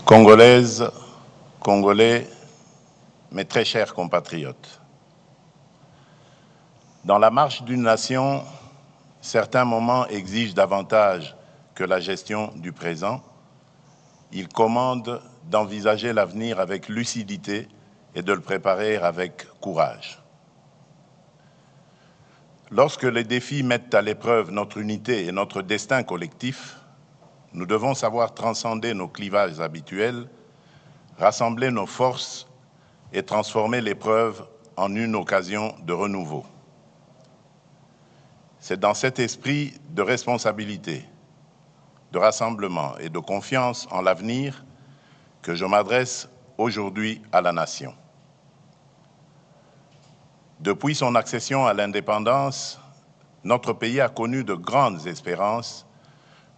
Congolaises, Congolais, mes très chers compatriotes, dans la marche d'une nation, certains moments exigent davantage que la gestion du présent. Ils commandent d'envisager l'avenir avec lucidité et de le préparer avec courage. Lorsque les défis mettent à l'épreuve notre unité et notre destin collectif, nous devons savoir transcender nos clivages habituels, rassembler nos forces et transformer l'épreuve en une occasion de renouveau. C'est dans cet esprit de responsabilité, de rassemblement et de confiance en l'avenir que je m'adresse aujourd'hui à la nation. Depuis son accession à l'indépendance, notre pays a connu de grandes espérances,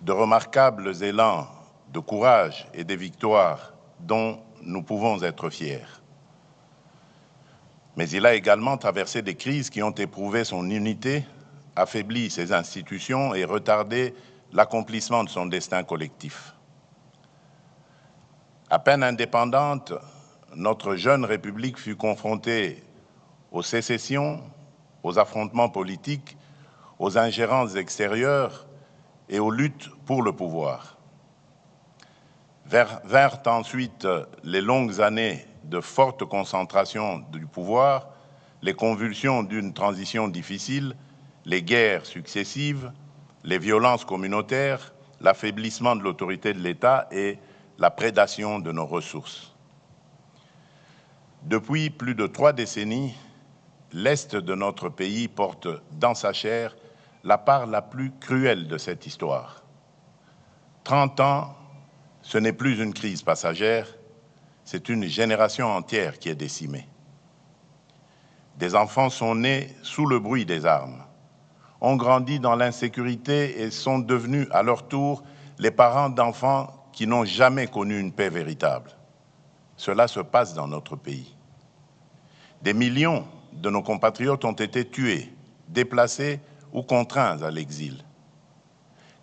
de remarquables élans de courage et des victoires dont nous pouvons être fiers. Mais il a également traversé des crises qui ont éprouvé son unité, affaibli ses institutions et retardé l'accomplissement de son destin collectif. À peine indépendante, notre jeune République fut confrontée aux sécessions, aux affrontements politiques, aux ingérences extérieures et aux luttes pour le pouvoir. Vinrent ensuite les longues années de forte concentration du pouvoir, les convulsions d'une transition difficile, les guerres successives, les violences communautaires, l'affaiblissement de l'autorité de l'État et la prédation de nos ressources. Depuis plus de 3 décennies, l'Est de notre pays porte dans sa chair la part la plus cruelle de cette histoire. 30 ans, ce n'est plus une crise passagère, c'est une génération entière qui est décimée. Des enfants sont nés sous le bruit des armes, ont grandi dans l'insécurité et sont devenus à leur tour les parents d'enfants qui n'ont jamais connu une paix véritable. Cela se passe dans notre pays. Des millions de nos compatriotes ont été tués, déplacés ou contraints à l'exil.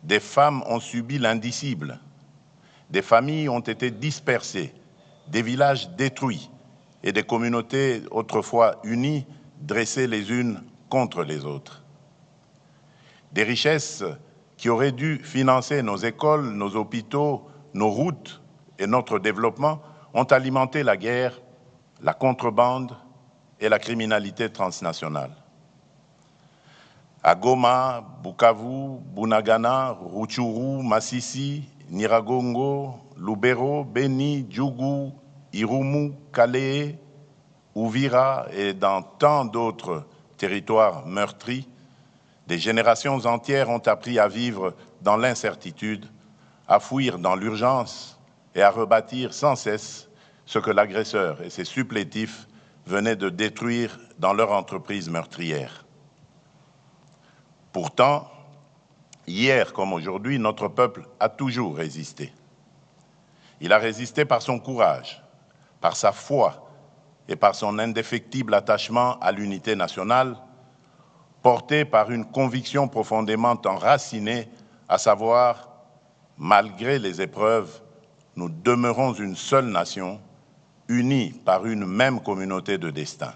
Des femmes ont subi l'indicible. Des familles ont été dispersées, des villages détruits et des communautés autrefois unies dressées les unes contre les autres. Des richesses qui auraient dû financer nos écoles, nos hôpitaux, nos routes et notre développement ont alimenté la guerre, la contrebande et la criminalité transnationale. À Goma, Bukavu, Bunagana, Rutshuru, Masisi, Nyiragongo, Lubero, Beni, Djougou, Irumu, Calais, Uvira et dans tant d'autres territoires meurtris, des générations entières ont appris à vivre dans l'incertitude, à fuir dans l'urgence et à rebâtir sans cesse ce que l'agresseur et ses supplétifs venaient de détruire dans leur entreprise meurtrière. Pourtant, hier comme aujourd'hui, notre peuple a toujours résisté. Il a résisté par son courage, par sa foi et par son indéfectible attachement à l'unité nationale, porté par une conviction profondément enracinée, à savoir, malgré les épreuves, nous demeurons une seule nation, unie par une même communauté de destin.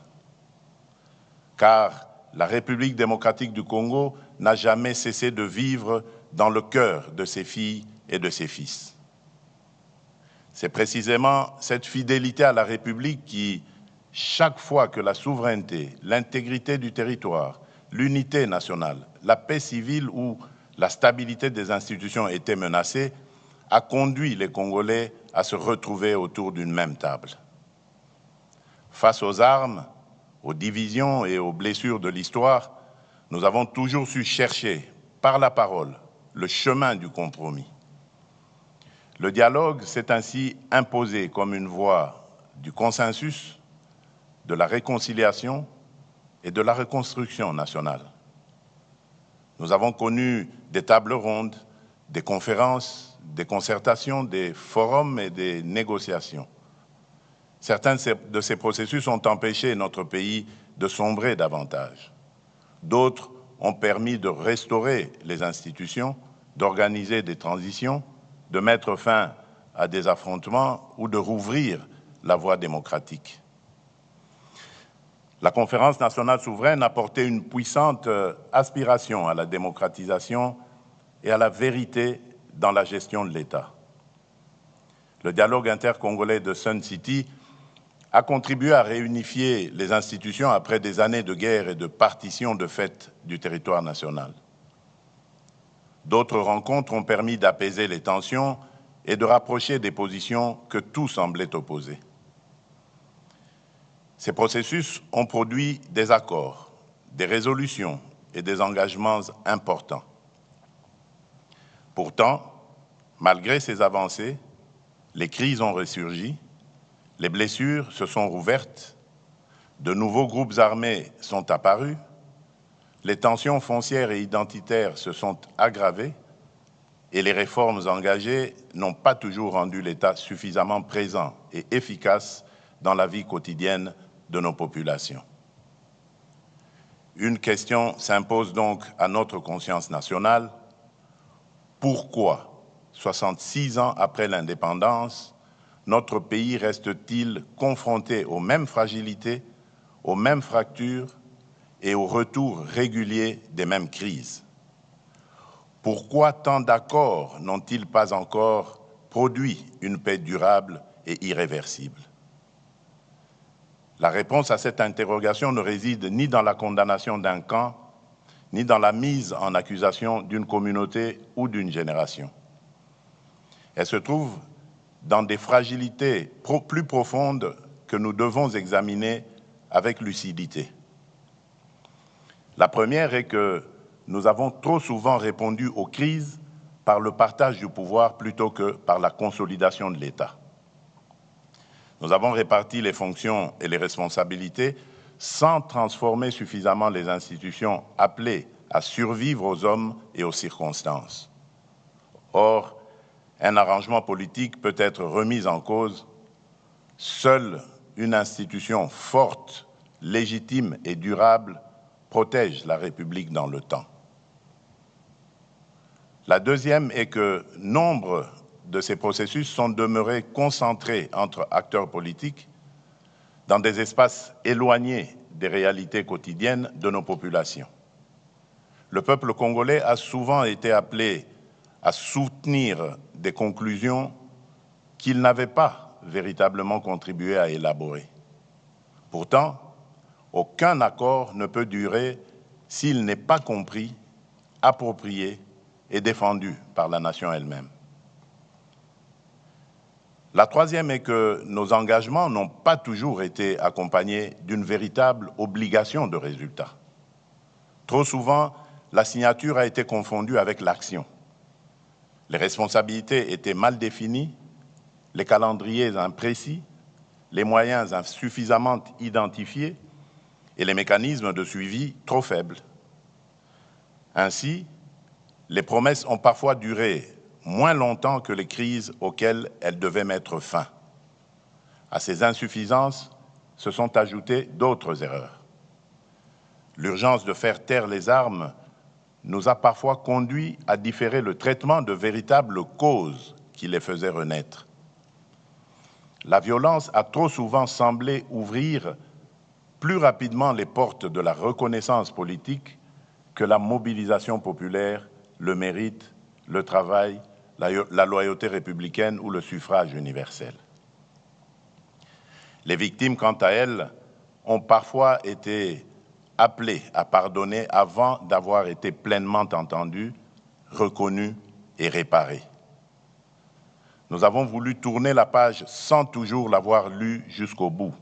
Car la République démocratique du Congo n'a jamais cessé de vivre dans le cœur de ses filles et de ses fils. C'est précisément cette fidélité à la République qui, chaque fois que la souveraineté, l'intégrité du territoire, l'unité nationale, la paix civile ou la stabilité des institutions étaient menacées, a conduit les Congolais à se retrouver autour d'une même table. Face aux armes, aux divisions et aux blessures de l'histoire, nous avons toujours su chercher, par la parole, le chemin du compromis. Le dialogue s'est ainsi imposé comme une voie du consensus, de la réconciliation et de la reconstruction nationale. Nous avons connu des tables rondes, des conférences, des concertations, des forums et des négociations. Certains de ces processus ont empêché notre pays de sombrer davantage. D'autres ont permis de restaurer les institutions, d'organiser des transitions, de mettre fin à des affrontements ou de rouvrir la voie démocratique. La Conférence nationale souveraine a porté une puissante aspiration à la démocratisation et à la vérité dans la gestion de l'État. Le dialogue intercongolais de Sun City a contribué à réunifier les institutions après des années de guerre et de partition de fait du territoire national. D'autres rencontres ont permis d'apaiser les tensions et de rapprocher des positions que tout semblait opposer. Ces processus ont produit des accords, des résolutions et des engagements importants. Pourtant, malgré ces avancées, les crises ont ressurgi, les blessures se sont rouvertes, de nouveaux groupes armés sont apparus, les tensions foncières et identitaires se sont aggravées et les réformes engagées n'ont pas toujours rendu l'État suffisamment présent et efficace dans la vie quotidienne de nos populations. Une question s'impose donc à notre conscience nationale. Pourquoi, 66 ans après l'indépendance, notre pays reste-t-il confronté aux mêmes fragilités, aux mêmes fractures et au retour régulier des mêmes crises? Pourquoi tant d'accords n'ont-ils pas encore produit une paix durable et irréversible? La réponse à cette interrogation ne réside ni dans la condamnation d'un camp, ni dans la mise en accusation d'une communauté ou d'une génération. Elle se trouve dans des fragilités plus profondes que nous devons examiner avec lucidité. La première est que nous avons trop souvent répondu aux crises par le partage du pouvoir plutôt que par la consolidation de l'État. Nous avons réparti les fonctions et les responsabilités sans transformer suffisamment les institutions appelées à survivre aux hommes et aux circonstances. Or, un arrangement politique peut être remis en cause. Seule une institution forte, légitime et durable protège la République dans le temps. La deuxième est que nombre de ces processus sont demeurés concentrés entre acteurs politiques dans des espaces éloignés des réalités quotidiennes de nos populations. Le peuple congolais a souvent été appelé à soutenir des conclusions qu'il n'avait pas véritablement contribué à élaborer. Pourtant, aucun accord ne peut durer s'il n'est pas compris, approprié et défendu par la nation elle-même. La troisième est que nos engagements n'ont pas toujours été accompagnés d'une véritable obligation de résultat. Trop souvent, la signature a été confondue avec l'action. Les responsabilités étaient mal définies, les calendriers imprécis, les moyens insuffisamment identifiés et les mécanismes de suivi trop faibles. Ainsi, les promesses ont parfois duré moins longtemps que les crises auxquelles elles devaient mettre fin. À ces insuffisances se sont ajoutées d'autres erreurs. L'urgence de faire taire les armes nous a parfois conduits à différer le traitement de véritables causes qui les faisaient renaître. La violence a trop souvent semblé ouvrir plus rapidement les portes de la reconnaissance politique que la mobilisation populaire, le mérite, le travail, la loyauté républicaine ou le suffrage universel. Les victimes, quant à elles, ont parfois été appelées à pardonner avant d'avoir été pleinement entendues, reconnues et réparées. Nous avons voulu tourner la page sans toujours l'avoir lue jusqu'au bout.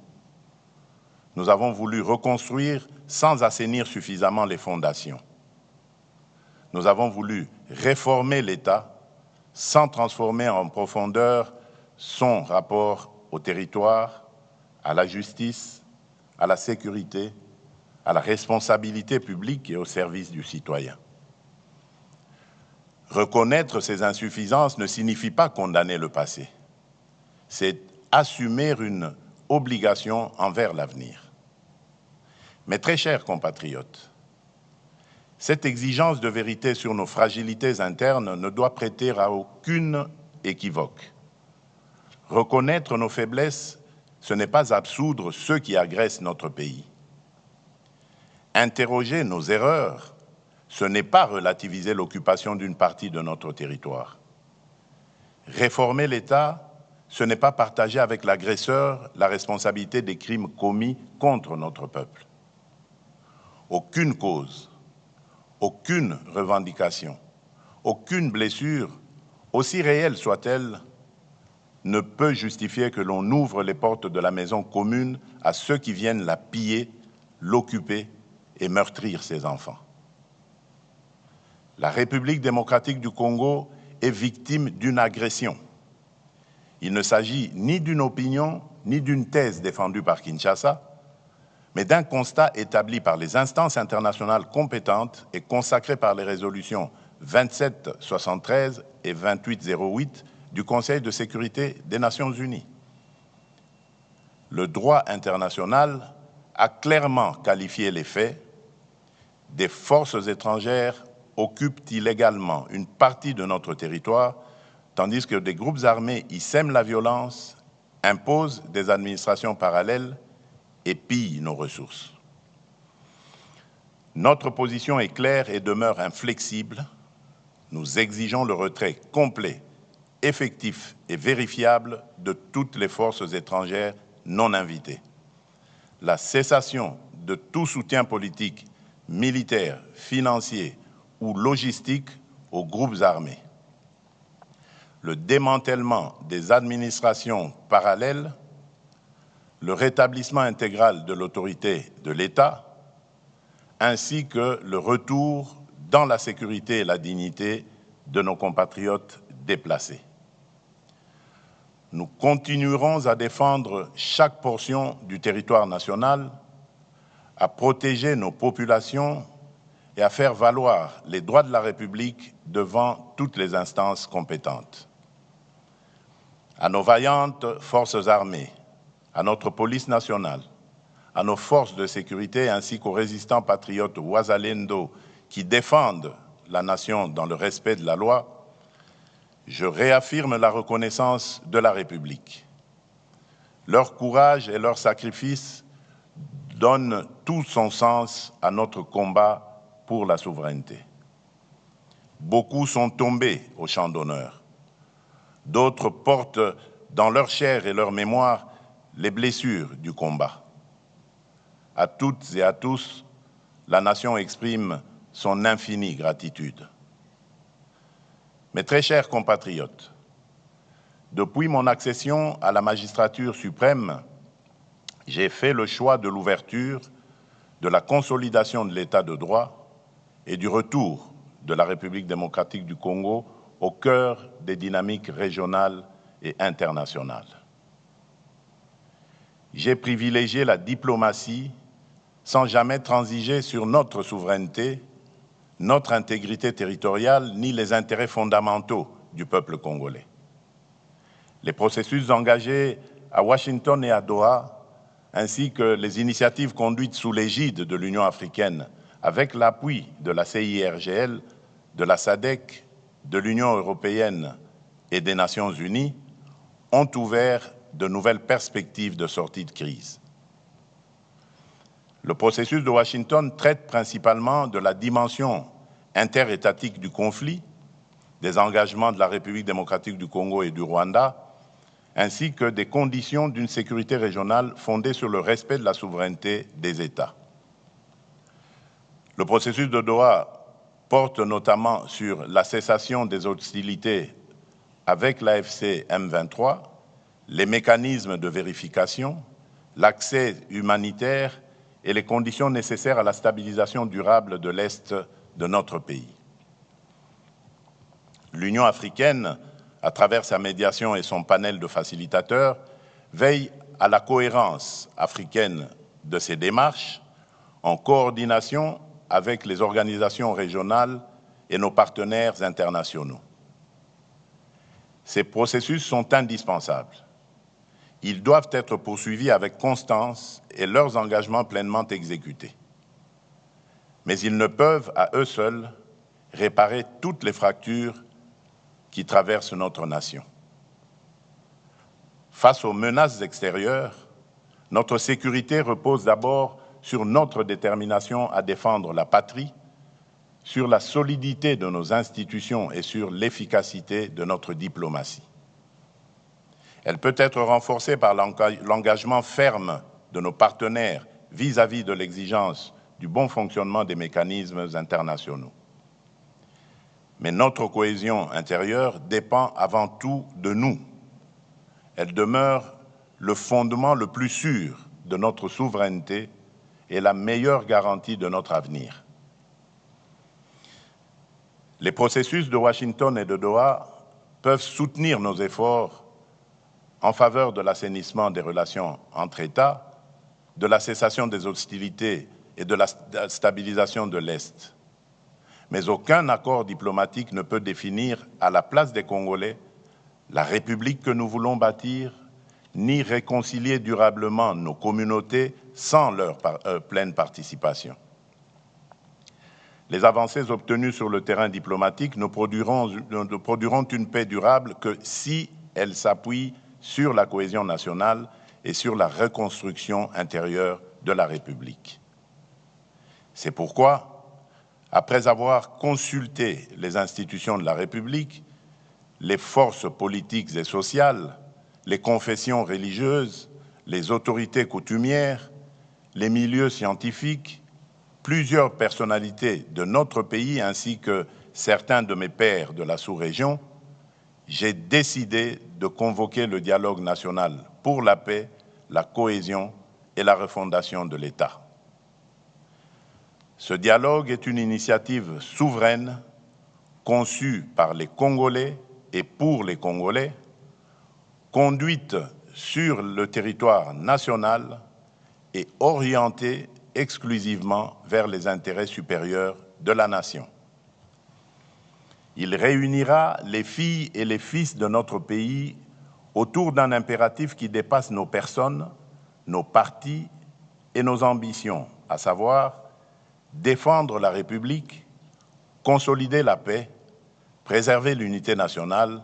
Nous avons voulu reconstruire sans assainir suffisamment les fondations. Nous avons voulu réformer l'État sans transformer en profondeur son rapport au territoire, à la justice, à la sécurité, à la responsabilité publique et au service du citoyen. Reconnaître ces insuffisances ne signifie pas condamner le passé. C'est assumer une obligation envers l'avenir. Mes très chers compatriotes, cette exigence de vérité sur nos fragilités internes ne doit prêter à aucune équivoque. Reconnaître nos faiblesses, ce n'est pas absoudre ceux qui agressent notre pays. Interroger nos erreurs, ce n'est pas relativiser l'occupation d'une partie de notre territoire. Réformer l'État, ce n'est pas partager avec l'agresseur la responsabilité des crimes commis contre notre peuple. Aucune cause, aucune revendication, aucune blessure, aussi réelle soit-elle, ne peut justifier que l'on ouvre les portes de la maison commune à ceux qui viennent la piller, l'occuper et meurtrir ses enfants. La République démocratique du Congo est victime d'une agression. Il ne s'agit ni d'une opinion, ni d'une thèse défendue par Kinshasa, mais d'un constat établi par les instances internationales compétentes et consacré par les résolutions 2773 et 2808 du Conseil de sécurité des Nations unies. Le droit international a clairement qualifié les faits. Des forces étrangères occupent illégalement une partie de notre territoire, tandis que des groupes armés y sèment la violence, imposent des administrations parallèles et pillent nos ressources. Notre position est claire et demeure inflexible. Nous exigeons le retrait complet, effectif et vérifiable de toutes les forces étrangères non invitées. La cessation de tout soutien politique, militaire, financier ou logistique aux groupes armés. Le démantèlement des administrations parallèles, le rétablissement intégral de l'autorité de l'État, ainsi que le retour dans la sécurité et la dignité de nos compatriotes déplacés. Nous continuerons à défendre chaque portion du territoire national, à protéger nos populations et à faire valoir les droits de la République devant toutes les instances compétentes. À nos vaillantes forces armées, à notre police nationale, à nos forces de sécurité ainsi qu'aux résistants patriotes Wazalendo qui défendent la nation dans le respect de la loi, je réaffirme la reconnaissance de la République. Leur courage et leur sacrifice donnent tout son sens à notre combat pour la souveraineté. Beaucoup sont tombés au champ d'honneur. D'autres portent dans leur chair et leur mémoire les blessures du combat. À toutes et à tous, la nation exprime son infinie gratitude. Mes très chers compatriotes, depuis mon accession à la magistrature suprême, j'ai fait le choix de l'ouverture, de la consolidation de l'état de droit et du retour de la République démocratique du Congo au cœur des dynamiques régionales et internationales. J'ai privilégié la diplomatie sans jamais transiger sur notre souveraineté, notre intégrité territoriale, ni les intérêts fondamentaux du peuple congolais. Les processus engagés à Washington et à Doha, ainsi que les initiatives conduites sous l'égide de l'Union africaine, avec l'appui de la CIRGL, de la SADC, de l'Union européenne et des Nations unies, ont ouvert de nouvelles perspectives de sortie de crise. Le processus de Washington traite principalement de la dimension interétatique du conflit, des engagements de la République démocratique du Congo et du Rwanda, ainsi que des conditions d'une sécurité régionale fondée sur le respect de la souveraineté des États. Le processus de Doha porte notamment sur la cessation des hostilités avec l'AFC M23, les mécanismes de vérification, l'accès humanitaire et les conditions nécessaires à la stabilisation durable de l'Est de notre pays. L'Union africaine, à travers sa médiation et son panel de facilitateurs, veille à la cohérence africaine de ses démarches en coordination avec les organisations régionales et nos partenaires internationaux. Ces processus sont indispensables. Ils doivent être poursuivis avec constance et leurs engagements pleinement exécutés. Mais ils ne peuvent, à eux seuls, réparer toutes les fractures qui traversent notre nation. Face aux menaces extérieures, notre sécurité repose d'abord sur notre détermination à défendre la patrie, sur la solidité de nos institutions et sur l'efficacité de notre diplomatie. Elle peut être renforcée par l'engagement ferme de nos partenaires vis-à-vis de l'exigence du bon fonctionnement des mécanismes internationaux. Mais notre cohésion intérieure dépend avant tout de nous. Elle demeure le fondement le plus sûr de notre souveraineté et la meilleure garantie de notre avenir. Les processus de Washington et de Doha peuvent soutenir nos efforts en faveur de l'assainissement des relations entre États, de la cessation des hostilités et de la stabilisation de l'Est. Mais aucun accord diplomatique ne peut définir à la place des Congolais la République que nous voulons bâtir, ni réconcilier durablement nos communautés sans leur pleine participation. Les avancées obtenues sur le terrain diplomatique ne produiront une paix durable que si elles s'appuient sur la cohésion nationale et sur la reconstruction intérieure de la République. C'est pourquoi, après avoir consulté les institutions de la République, les forces politiques et sociales, les confessions religieuses, les autorités coutumières, les milieux scientifiques, plusieurs personnalités de notre pays ainsi que certains de mes pairs de la sous-région, j'ai décidé de convoquer le dialogue national pour la paix, la cohésion et la refondation de l'État. Ce dialogue est une initiative souveraine conçue par les Congolais et pour les Congolais, conduite sur le territoire national et orientée exclusivement vers les intérêts supérieurs de la nation. Il réunira les filles et les fils de notre pays autour d'un impératif qui dépasse nos personnes, nos partis et nos ambitions, à savoir défendre la République, consolider la paix, préserver l'unité nationale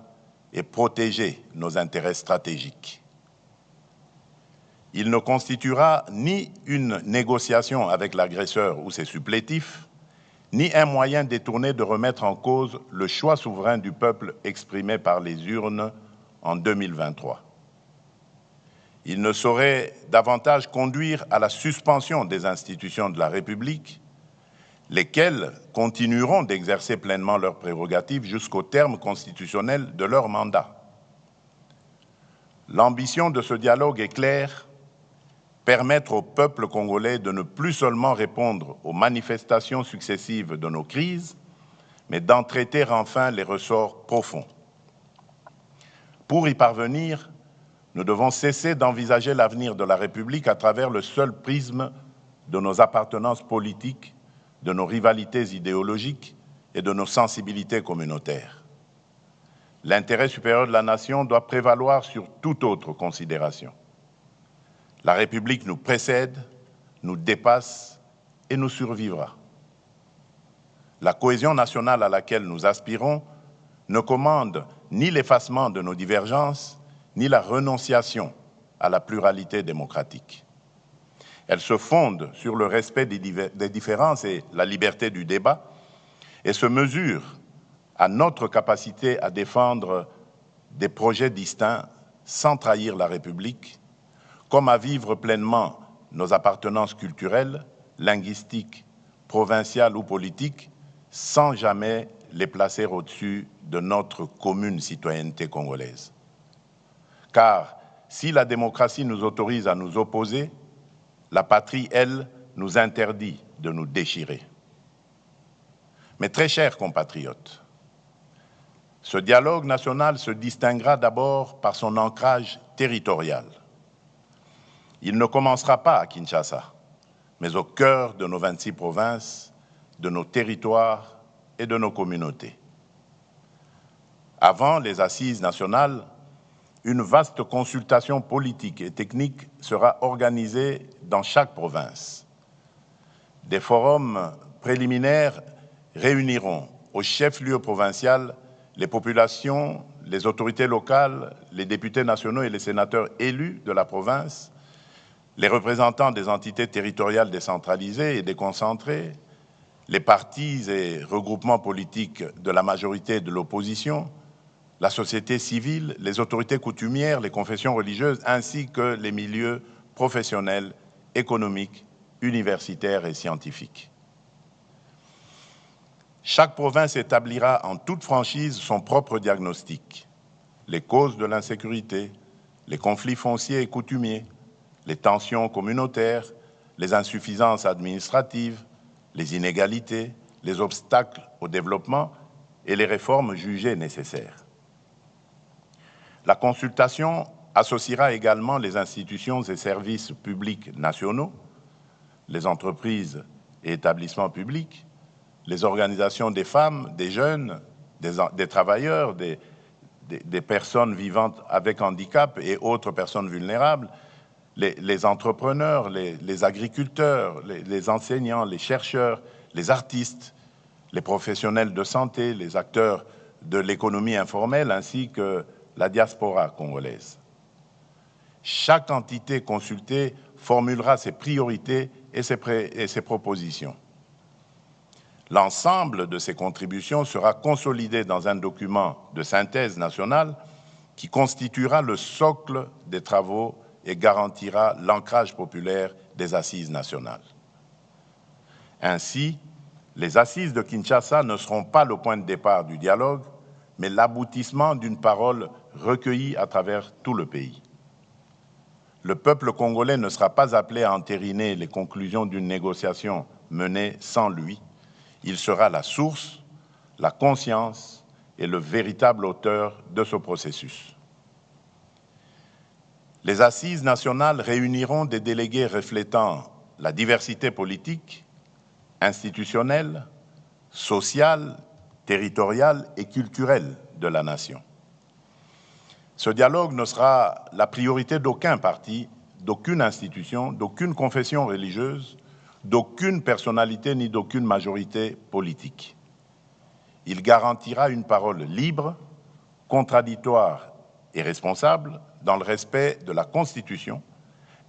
et protéger nos intérêts stratégiques. Il ne constituera ni une négociation avec l'agresseur ou ses supplétifs, ni un moyen détourné de remettre en cause le choix souverain du peuple exprimé par les urnes en 2023. Il ne saurait davantage conduire à la suspension des institutions de la République, lesquelles continueront d'exercer pleinement leurs prérogatives jusqu'au terme constitutionnel de leur mandat. L'ambition de ce dialogue est claire: permettre au peuple congolais de ne plus seulement répondre aux manifestations successives de nos crises, mais d'en traiter enfin les ressorts profonds. Pour y parvenir, nous devons cesser d'envisager l'avenir de la République à travers le seul prisme de nos appartenances politiques, de nos rivalités idéologiques et de nos sensibilités communautaires. L'intérêt supérieur de la nation doit prévaloir sur toute autre considération. La République nous précède, nous dépasse et nous survivra. La cohésion nationale à laquelle nous aspirons ne commande ni l'effacement de nos divergences, ni la renonciation à la pluralité démocratique. Elle se fonde sur le respect des différences et la liberté du débat et se mesure à notre capacité à défendre des projets distincts sans trahir la République, comme à vivre pleinement nos appartenances culturelles, linguistiques, provinciales ou politiques, sans jamais les placer au-dessus de notre commune citoyenneté congolaise. Car si la démocratie nous autorise à nous opposer, la patrie, elle, nous interdit de nous déchirer. Mais très chers compatriotes, ce dialogue national se distinguera d'abord par son ancrage territorial. Il ne commencera pas à Kinshasa, mais au cœur de nos 26 provinces, de nos territoires et de nos communautés. Avant les assises nationales, une vaste consultation politique et technique sera organisée dans chaque province. Des forums préliminaires réuniront au chef-lieu provincial les populations, les autorités locales, les députés nationaux et les sénateurs élus de la province, les représentants des entités territoriales décentralisées et déconcentrées, les partis et regroupements politiques de la majorité et de l'opposition, la société civile, les autorités coutumières, les confessions religieuses, ainsi que les milieux professionnels, économiques, universitaires et scientifiques. Chaque province établira en toute franchise son propre diagnostic. Les causes de l'insécurité, les conflits fonciers et coutumiers, les tensions communautaires, les insuffisances administratives, les inégalités, les obstacles au développement et les réformes jugées nécessaires. La consultation associera également les institutions et services publics nationaux, les entreprises et établissements publics, les organisations des femmes, des jeunes, des travailleurs, des personnes vivant avec handicap et autres personnes vulnérables, les entrepreneurs, les agriculteurs, les enseignants, les chercheurs, les artistes, les professionnels de santé, les acteurs de l'économie informelle ainsi que la diaspora congolaise. Chaque entité consultée formulera ses priorités et ses propositions. L'ensemble de ces contributions sera consolidé dans un document de synthèse nationale qui constituera le socle des travaux et garantira l'ancrage populaire des assises nationales. Ainsi, les assises de Kinshasa ne seront pas le point de départ du dialogue, mais l'aboutissement d'une parole recueillie à travers tout le pays. Le peuple congolais ne sera pas appelé à entériner les conclusions d'une négociation menée sans lui. Il sera la source, la conscience et le véritable auteur de ce processus. Les assises nationales réuniront des délégués reflétant la diversité politique, institutionnelle, sociale, territoriale et culturelle de la nation. Ce dialogue ne sera la priorité d'aucun parti, d'aucune institution, d'aucune confession religieuse, d'aucune personnalité ni d'aucune majorité politique. Il garantira une parole libre, contradictoire et responsable dans le respect de la Constitution,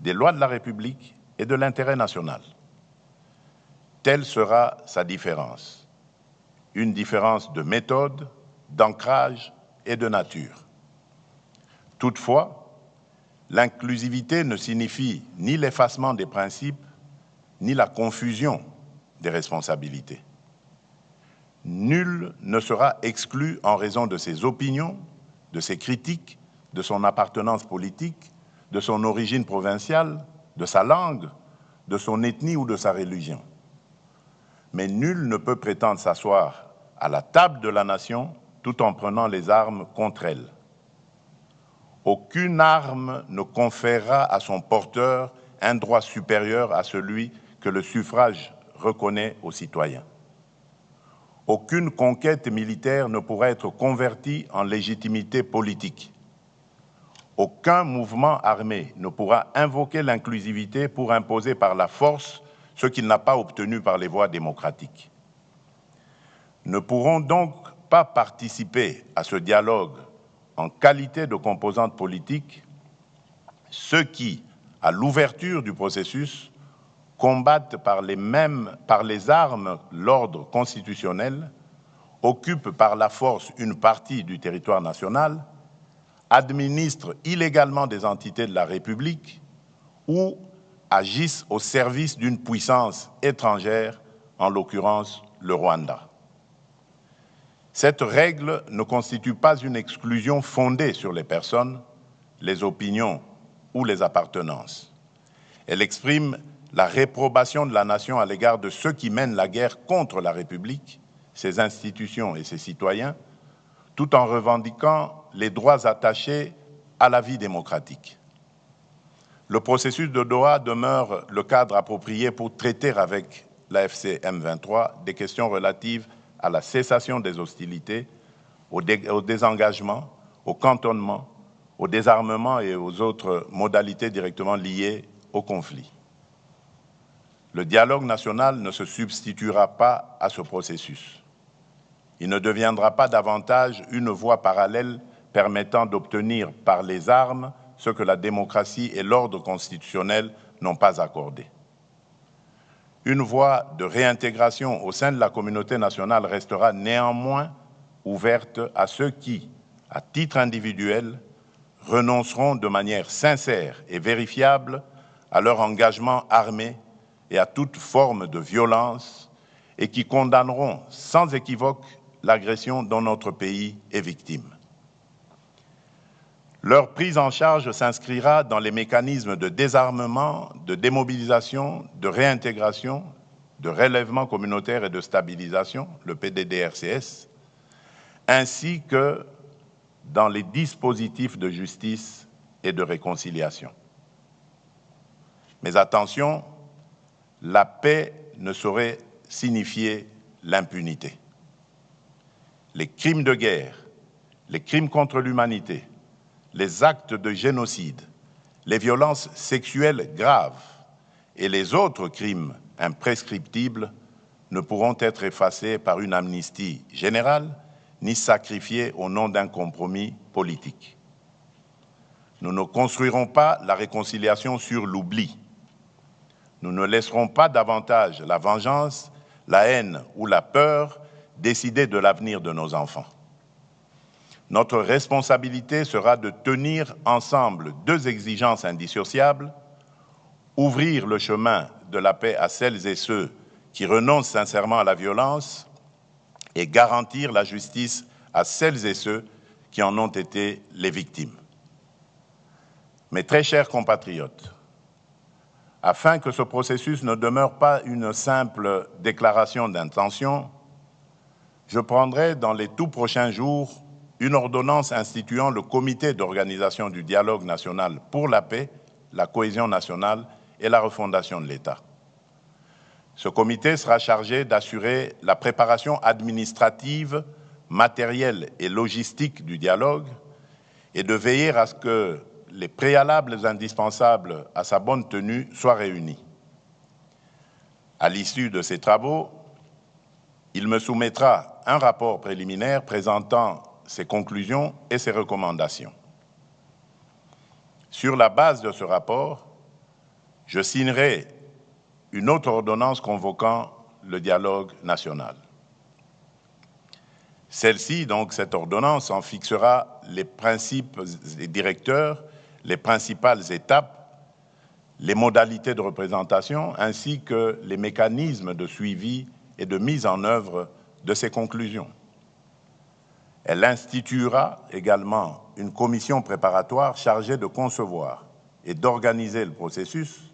des lois de la République et de l'intérêt national. Telle sera sa différence. Une différence de méthode, d'ancrage et de nature. Toutefois, l'inclusivité ne signifie ni l'effacement des principes, ni la confusion des responsabilités. Nul ne sera exclu en raison de ses opinions, de ses critiques, de son appartenance politique, de son origine provinciale, de sa langue, de son ethnie ou de sa religion. Mais nul ne peut prétendre s'asseoir à la table de la nation tout en prenant les armes contre elle. Aucune arme ne conférera à son porteur un droit supérieur à celui que le suffrage reconnaît aux citoyens. Aucune conquête militaire ne pourra être convertie en légitimité politique. Aucun mouvement armé ne pourra invoquer l'inclusivité pour imposer par la force ce qu'il n'a pas obtenu par les voies démocratiques. Ne pourront donc pas participer à ce dialogue en qualité de composantes politiques ceux qui, à l'ouverture du processus, combattent par les armes l'ordre constitutionnel, occupent par la force une partie du territoire national, administrent illégalement des entités de la République ou agissent au service d'une puissance étrangère, en l'occurrence le Rwanda. Cette règle ne constitue pas une exclusion fondée sur les personnes, les opinions ou les appartenances. Elle exprime la réprobation de la nation à l'égard de ceux qui mènent la guerre contre la République, ses institutions et ses citoyens, tout en revendiquant les droits attachés à la vie démocratique. Le processus de Doha demeure le cadre approprié pour traiter avec l'AFC M23 des questions relatives à la cessation des hostilités, au désengagement, au cantonnement, au désarmement et aux autres modalités directement liées au conflit. Le dialogue national ne se substituera pas à ce processus. Il ne deviendra pas davantage une voie parallèle permettant d'obtenir par les armes ce que la démocratie et l'ordre constitutionnel n'ont pas accordé. Une voie de réintégration au sein de la communauté nationale restera néanmoins ouverte à ceux qui, à titre individuel, renonceront de manière sincère et vérifiable à leur engagement armé et à toute forme de violence et qui condamneront sans équivoque l'agression dont notre pays est victime. Leur prise en charge s'inscrira dans les mécanismes de désarmement, de démobilisation, de réintégration, de relèvement communautaire et de stabilisation, le PDDRCS, ainsi que dans les dispositifs de justice et de réconciliation. Mais attention, la paix ne saurait signifier l'impunité. Les crimes de guerre, les crimes contre l'humanité, les actes de génocide, les violences sexuelles graves et les autres crimes imprescriptibles ne pourront être effacés par une amnistie générale ni sacrifiés au nom d'un compromis politique. Nous ne construirons pas la réconciliation sur l'oubli. Nous ne laisserons pas davantage la vengeance, la haine ou la peur décider de l'avenir de nos enfants. Notre responsabilité sera de tenir ensemble deux exigences indissociables, ouvrir le chemin de la paix à celles et ceux qui renoncent sincèrement à la violence et garantir la justice à celles et ceux qui en ont été les victimes. Mes très chers compatriotes, afin que ce processus ne demeure pas une simple déclaration d'intention, je prendrai dans les tout prochains jours une ordonnance instituant le comité d'organisation du dialogue national pour la paix, la cohésion nationale et la refondation de l'État. Ce comité sera chargé d'assurer la préparation administrative, matérielle et logistique du dialogue et de veiller à ce que les préalables indispensables à sa bonne tenue soient réunis. À l'issue de ces travaux, il me soumettra un rapport préliminaire présentant ses conclusions et ses recommandations. Sur la base de ce rapport, je signerai une autre ordonnance convoquant le dialogue national. Celle-ci, donc cette ordonnance, en fixera les principes et directeurs, les principales étapes, les modalités de représentation, ainsi que les mécanismes de suivi et de mise en œuvre de ces conclusions. Elle instituera également une commission préparatoire chargée de concevoir et d'organiser le processus,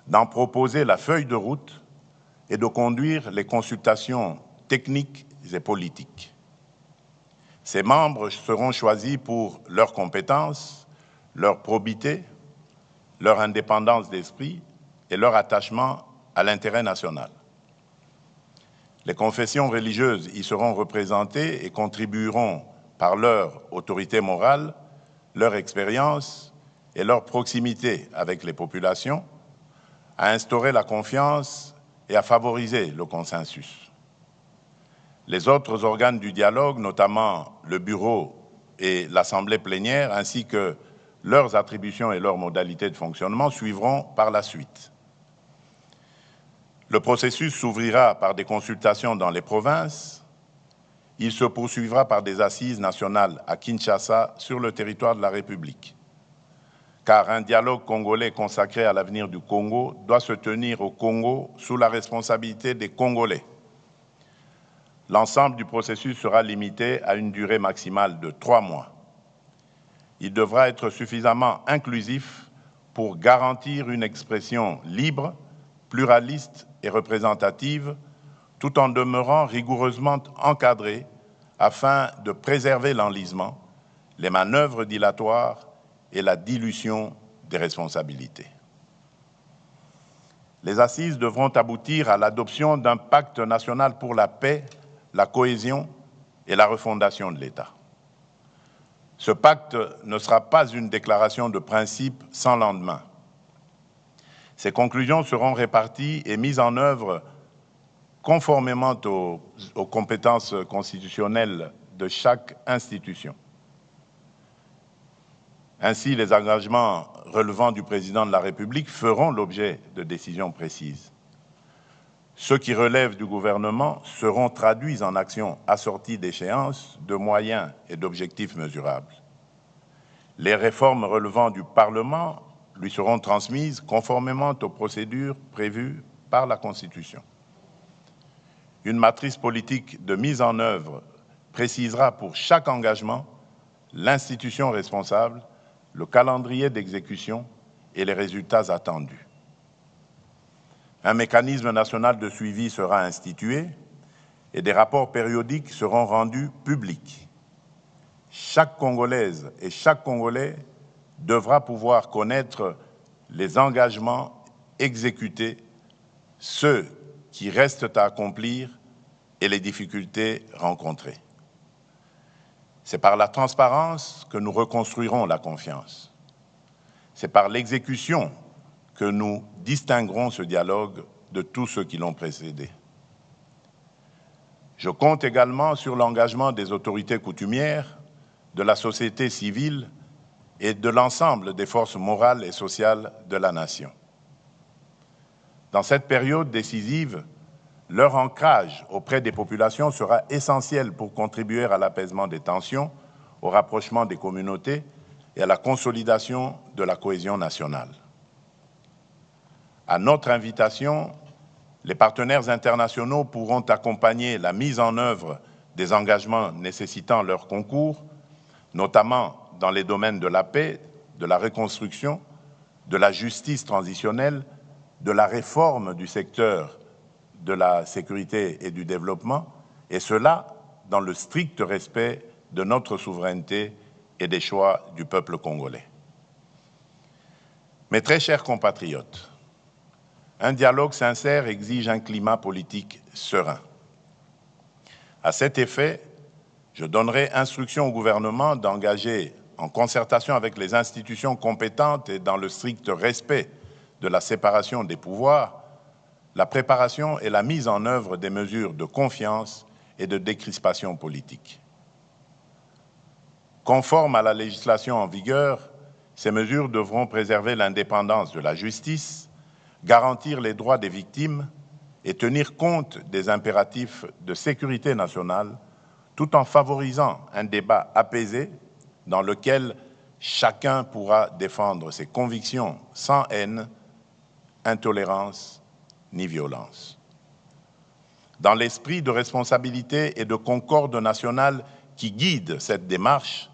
d'en proposer la feuille de route et de conduire les consultations techniques et politiques. Ces membres seront choisis pour leurs compétences, leur probité, leur indépendance d'esprit et leur attachement à l'intérêt national. Les confessions religieuses y seront représentées et contribueront par leur autorité morale, leur expérience et leur proximité avec les populations à instaurer la confiance et à favoriser le consensus. Les autres organes du dialogue, notamment le bureau et l'assemblée plénière, ainsi que leurs attributions et leurs modalités de fonctionnement, suivront par la suite. Le processus s'ouvrira par des consultations dans les provinces. Il se poursuivra par des assises nationales à Kinshasa, sur le territoire de la République. Car un dialogue congolais consacré à l'avenir du Congo doit se tenir au Congo sous la responsabilité des Congolais. L'ensemble du processus sera limité à une durée maximale de 3 mois. Il devra être suffisamment inclusif pour garantir une expression libre, pluraliste et représentative, tout en demeurant rigoureusement encadré afin de préserver l'enlisement, les manœuvres dilatoires et la dilution des responsabilités. Les assises devront aboutir à l'adoption d'un pacte national pour la paix, la cohésion et la refondation de l'État. Ce pacte ne sera pas une déclaration de principe sans lendemain. Ces conclusions seront réparties et mises en œuvre conformément aux compétences constitutionnelles de chaque institution. Ainsi, les engagements relevant du président de la République feront l'objet de décisions précises. Ceux qui relèvent du gouvernement seront traduits en actions assorties d'échéances, de moyens et d'objectifs mesurables. Les réformes relevant du Parlement lui seront transmises conformément aux procédures prévues par la Constitution. Une matrice politique de mise en œuvre précisera pour chaque engagement l'institution responsable, le calendrier d'exécution et les résultats attendus. Un mécanisme national de suivi sera institué et des rapports périodiques seront rendus publics. Chaque Congolaise et chaque Congolais devra pouvoir connaître les engagements exécutés, ceux qui restent à accomplir et les difficultés rencontrées. C'est par la transparence que nous reconstruirons la confiance. C'est par l'exécution que nous distinguerons ce dialogue de tous ceux qui l'ont précédé. Je compte également sur l'engagement des autorités coutumières, de la société civile et de l'ensemble des forces morales et sociales de la nation. Dans cette période décisive, leur ancrage auprès des populations sera essentiel pour contribuer à l'apaisement des tensions, au rapprochement des communautés et à la consolidation de la cohésion nationale. À notre invitation, les partenaires internationaux pourront accompagner la mise en œuvre des engagements nécessitant leur concours, notamment dans les domaines de la paix, de la reconstruction, de la justice transitionnelle, de la réforme du secteur de la sécurité et du développement, et cela dans le strict respect de notre souveraineté et des choix du peuple congolais. Mes très chers compatriotes, un dialogue sincère exige un climat politique serein. À cet effet, je donnerai instruction au gouvernement d'engager, en concertation avec les institutions compétentes et dans le strict respect de la séparation des pouvoirs, la préparation et la mise en œuvre des mesures de confiance et de décrispation politique. Conformes à la législation en vigueur, ces mesures devront préserver l'indépendance de la justice, garantir les droits des victimes et tenir compte des impératifs de sécurité nationale, tout en favorisant un débat apaisé dans lequel chacun pourra défendre ses convictions sans haine, intolérance ni violence. Dans l'esprit de responsabilité et de concorde nationale qui guide cette démarche,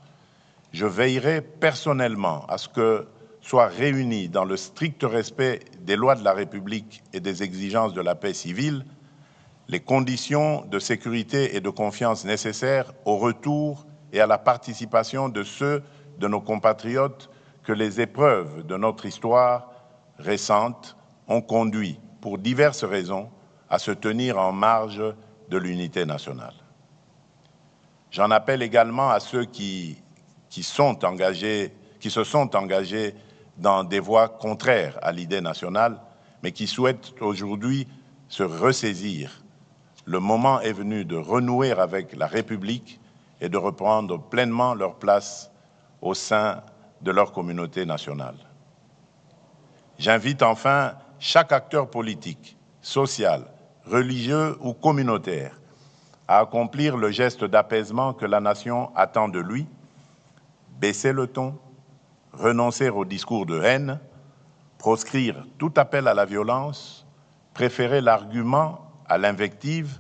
je veillerai personnellement à ce que soient réunis dans le strict respect des lois de la République et des exigences de la paix civile les conditions de sécurité et de confiance nécessaires au retour et à la participation de ceux de nos compatriotes que les épreuves de notre histoire récente ont conduit, pour diverses raisons, à se tenir en marge de l'unité nationale. J'en appelle également à ceux qui se sont engagés dans des voies contraires à l'idée nationale, mais qui souhaitent aujourd'hui se ressaisir. Le moment est venu de renouer avec la République et de reprendre pleinement leur place au sein de leur communauté nationale. J'invite enfin chaque acteur politique, social, religieux ou communautaire à accomplir le geste d'apaisement que la nation attend de lui, baisser le ton, renoncer au discours de haine, proscrire tout appel à la violence, préférer l'argument à l'invective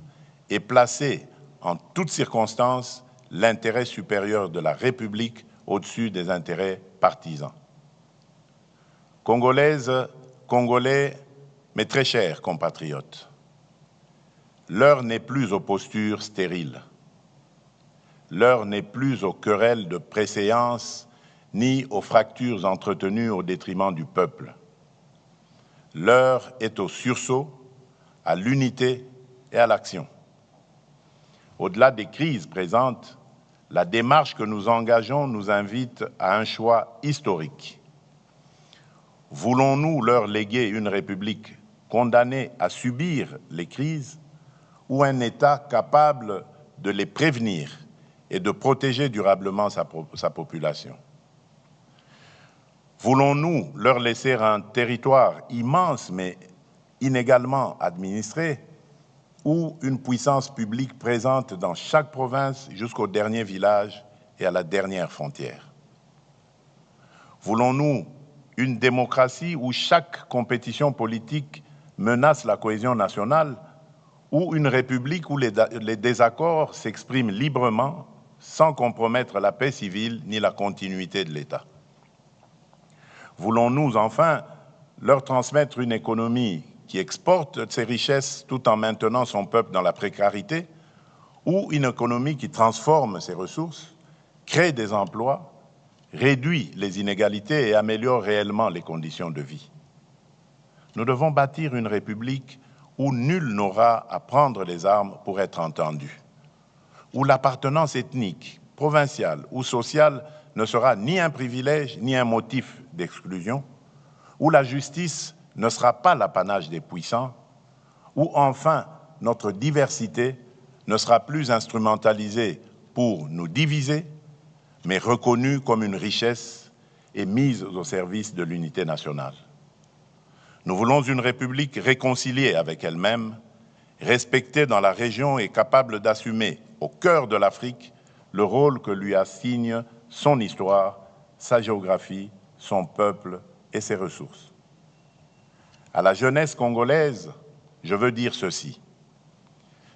et placer en toutes circonstances l'intérêt supérieur de la République au-dessus des intérêts partisans. Congolaises, Congolais, mes très chers compatriotes, l'heure n'est plus aux postures stériles. L'heure n'est plus aux querelles de préséance ni aux fractures entretenues au détriment du peuple. L'heure est au sursaut, à l'unité et à l'action. Au-delà des crises présentes, la démarche que nous engageons nous invite à un choix historique. Voulons-nous leur léguer une République condamnée à subir les crises ou un État capable de les prévenir et de protéger durablement sa population? Voulons-nous leur laisser un territoire immense mais inégalement administré, ou une puissance publique présente dans chaque province jusqu'au dernier village et à la dernière frontière? Voulons-nous une démocratie où chaque compétition politique menace la cohésion nationale, ou une république où les désaccords s'expriment librement sans compromettre la paix civile ni la continuité de l'État? Voulons-nous enfin leur transmettre une économie qui exporte ses richesses tout en maintenant son peuple dans la précarité, ou une économie qui transforme ses ressources, crée des emplois, réduit les inégalités et améliore réellement les conditions de vie? Nous devons bâtir une république où nul n'aura à prendre les armes pour être entendu, où l'appartenance ethnique, provinciale ou sociale ne sera ni un privilège ni un motif d'exclusion, où la justice ne sera pas l'apanage des puissants, où enfin notre diversité ne sera plus instrumentalisée pour nous diviser, mais reconnue comme une richesse et mise au service de l'unité nationale. Nous voulons une République réconciliée avec elle-même, respectée dans la région et capable d'assumer au cœur de l'Afrique le rôle que lui assigne son histoire, sa géographie, son peuple et ses ressources. À la jeunesse congolaise, je veux dire ceci.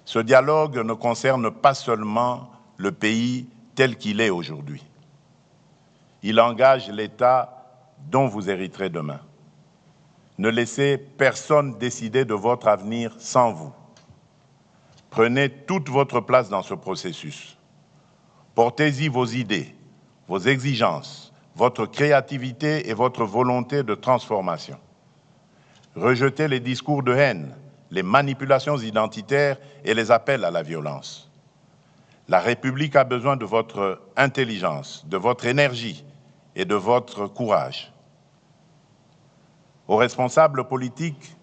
Ce dialogue ne concerne pas seulement le pays tel qu'il est aujourd'hui. Il engage l'État dont vous hériterez demain. Ne laissez personne décider de votre avenir sans vous. Prenez toute votre place dans ce processus. Portez-y vos idées, vos exigences, votre créativité et votre volonté de transformation. Rejetez les discours de haine, les manipulations identitaires et les appels à la violence. La République a besoin de votre intelligence, de votre énergie et de votre courage. Aux responsables politiques,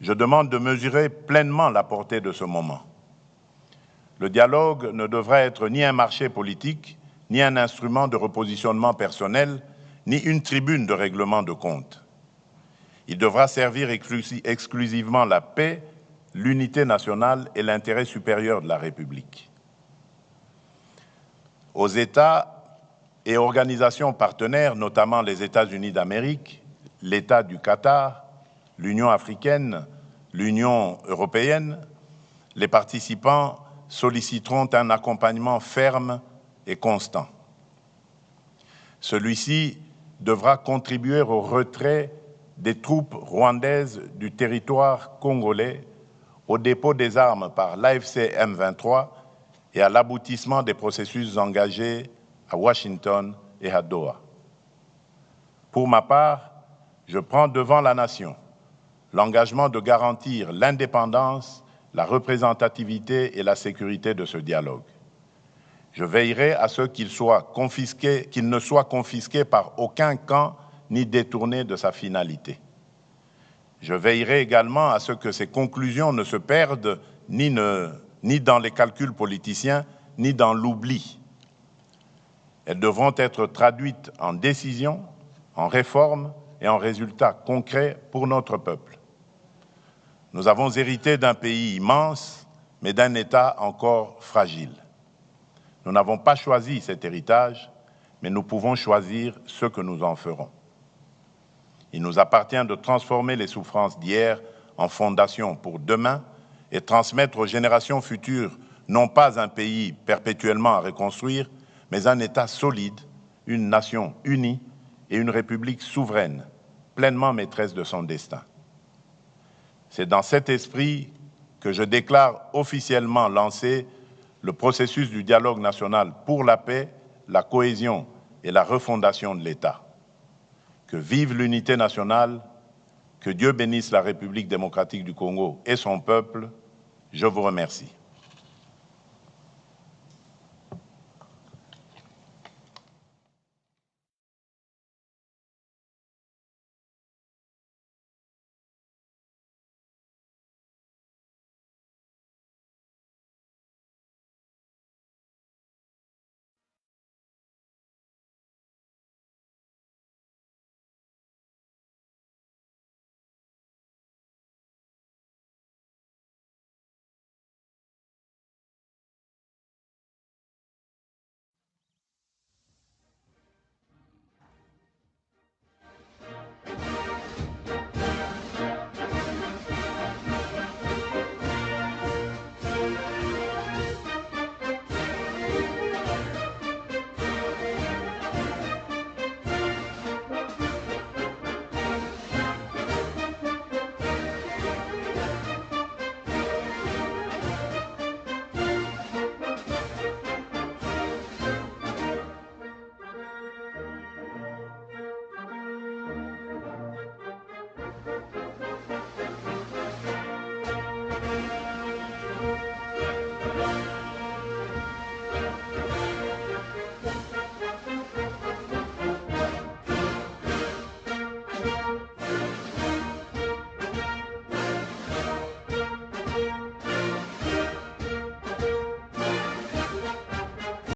je demande de mesurer pleinement la portée de ce moment. Le dialogue ne devrait être ni un marché politique, ni un instrument de repositionnement personnel, ni une tribune de règlement de comptes. Il devra servir exclusivement la paix, l'unité nationale et l'intérêt supérieur de la République. Aux États et organisations partenaires, notamment les États-Unis d'Amérique, l'État du Qatar, l'Union africaine, l'Union européenne, les participants solliciteront un accompagnement ferme et constant. Celui-ci devra contribuer au retrait des troupes rwandaises du territoire congolais, au dépôt des armes par l'AFC M23 et à l'aboutissement des processus engagés à Washington et à Doha. Pour ma part, je prends devant la nation l'engagement de garantir l'indépendance, la représentativité et la sécurité de ce dialogue. Je veillerai à ce qu'il ne soit confisqué par aucun camp ni détourné de sa finalité. Je veillerai également à ce que ces conclusions ne se perdent ni dans les calculs politiciens, ni dans l'oubli. Elles devront être traduites en décisions, en réformes et en résultats concrets pour notre peuple. Nous avons hérité d'un pays immense, mais d'un État encore fragile. Nous n'avons pas choisi cet héritage, mais nous pouvons choisir ce que nous en ferons. Il nous appartient de transformer les souffrances d'hier en fondation pour demain et transmettre aux générations futures non pas un pays perpétuellement à reconstruire, mais un État solide, une nation unie et une République souveraine, pleinement maîtresse de son destin. C'est dans cet esprit que je déclare officiellement lancé le processus du dialogue national pour la paix, la cohésion et la refondation de l'État. Que vive l'unité nationale, que Dieu bénisse la République démocratique du Congo et son peuple. Je vous remercie.